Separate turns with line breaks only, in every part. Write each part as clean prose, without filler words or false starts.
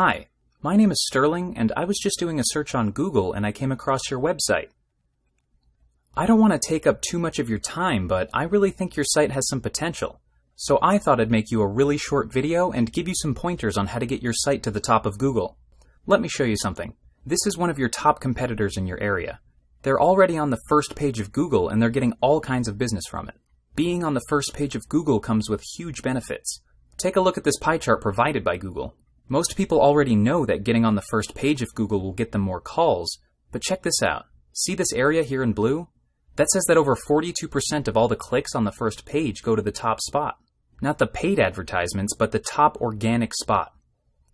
Hi, my name is Sterling, and I was just doing a search on Google and I came across your website. I don't want to take up too much of your time, but I really think your site has some potential. So I thought I'd make you a really short video and give you some pointers on how to get your site to the top of Google. Let me show you something. This is one of your top competitors in your area. They're already on the first page of Google and they're getting all kinds of business from it. Being on the first page of Google comes with huge benefits. Take a look at this pie chart provided by Google. Most people already know that getting on the first page of Google will get them more calls, but check this out. See this area here in blue? That says that over 42% of all the clicks on the first page go to the top spot. Not the paid advertisements, but the top organic spot.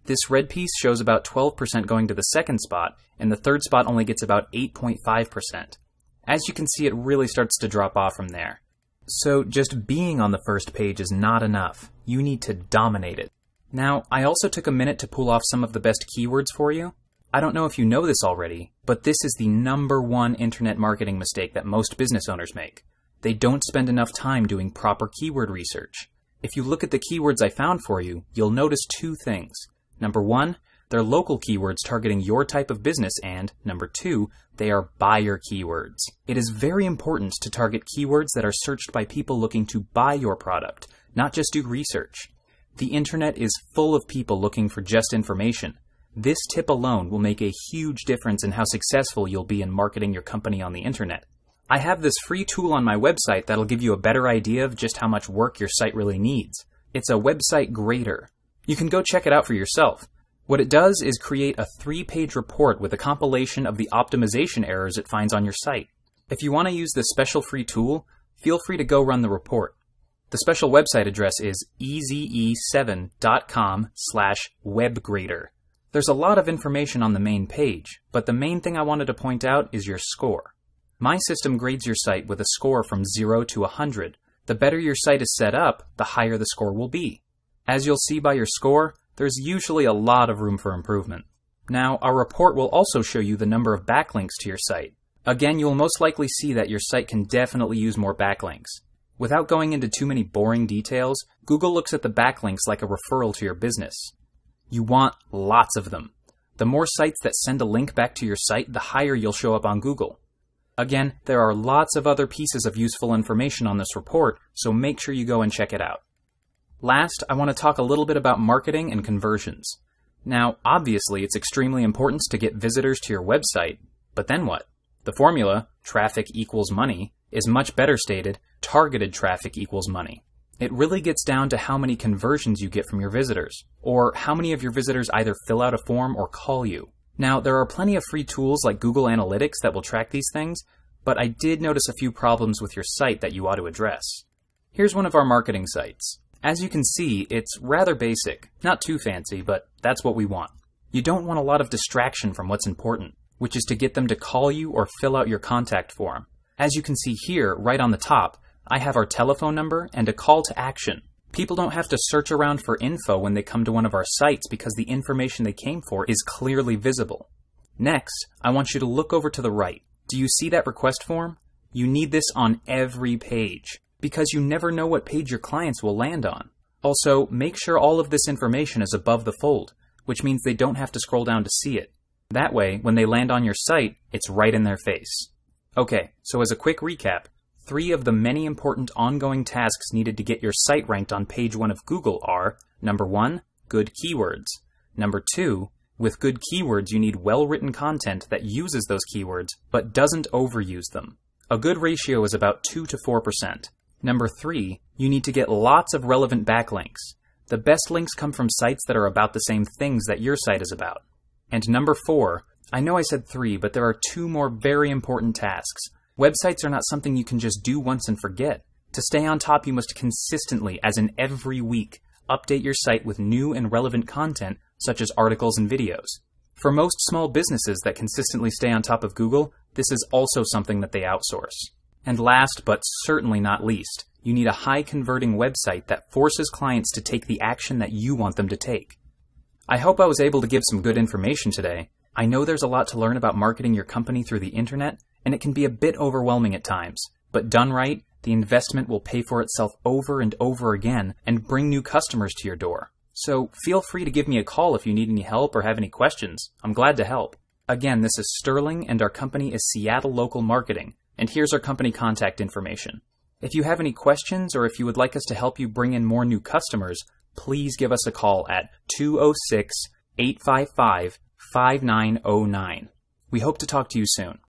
This red piece shows about 12% going to the second spot, and the third spot only gets about 8.5%. As you can see, it really starts to drop off from there. So just being on the first page is not enough. You need to dominate it. Now, I also took a minute to pull off some of the best keywords for you. I don't know if you know this already, but this is the #1 internet marketing mistake that most business owners make. They don't spend enough time doing proper keyword research. If you look at the keywords I found for you, you'll notice two things. Number one, they're local keywords targeting your type of business, and number two, they are buyer keywords. It is very important to target keywords that are searched by people looking to buy your product, not just do research. The internet is full of people looking for just information. This tip alone will make a huge difference in how successful you'll be in marketing your company on the internet. I have this free tool on my website that'll give you a better idea of just how much work your site really needs. It's a website grader. You can go check it out for yourself. What it does is create a 3-page report with a compilation of the optimization errors it finds on your site. If you want to use this special free tool, feel free to go run the report. The special website address is eze7.com/webgrader. There's a lot of information on the main page, but the main thing I wanted to point out is your score. My system grades your site with a score from 0 to 100. The better your site is set up, the higher the score will be. As you'll see by your score, there's usually a lot of room for improvement. Now, our report will also show you the number of backlinks to your site. Again, you'll most likely see that your site can definitely use more backlinks. Without going into too many boring details, Google looks at the backlinks like a referral to your business. You want lots of them. The more sites that send a link back to your site, the higher you'll show up on Google. Again, there are lots of other pieces of useful information on this report, so make sure you go and check it out. Last, I want to talk a little bit about marketing and conversions. Now, obviously, it's extremely important to get visitors to your website, but then what? The formula, traffic equals money, is much better stated, targeted traffic equals money. It really gets down to how many conversions you get from your visitors, or how many of your visitors either fill out a form or call you. Now, there are plenty of free tools like Google Analytics that will track these things, but I did notice a few problems with your site that you ought to address. Here's one of our marketing sites. As you can see, it's rather basic, not too fancy, but that's what we want. You don't want a lot of distraction from what's important, which is to get them to call you or fill out your contact form. As you can see here, right on the top, I have our telephone number and a call to action. People don't have to search around for info when they come to one of our sites because the information they came for is clearly visible. Next, I want you to look over to the right. Do you see that request form? You need this on every page, because you never know what page your clients will land on. Also, make sure all of this information is above the fold, which means they don't have to scroll down to see it. That way, when they land on your site, it's right in their face. Okay, so as a quick recap, 3 of the many important ongoing tasks needed to get your site ranked on page 1 of Google are: number 1, good keywords. Number 2, with good keywords you need well-written content that uses those keywords but doesn't overuse them. A good ratio is about 2 to 4%. Number 3, you need to get lots of relevant backlinks. The best links come from sites that are about the same things that your site is about. And number 4, I know I said 3, but there are 2 more very important tasks. Websites are not something you can just do once and forget. To stay on top, you must consistently, as in every week, update your site with new and relevant content, such as articles and videos. For most small businesses that consistently stay on top of Google, this is also something that they outsource. And last, but certainly not least, you need a high-converting website that forces clients to take the action that you want them to take. I hope I was able to give some good information today. I know there's a lot to learn about marketing your company through the internet, and it can be a bit overwhelming at times. But done right, the investment will pay for itself over and over again and bring new customers to your door. So feel free to give me a call if you need any help or have any questions. I'm glad to help. Again, this is Sterling and our company is Seattle Local Marketing, and here's our company contact information. If you have any questions or if you would like us to help you bring in more new customers, please give us a call at 206-855-5909. We hope to talk to you soon.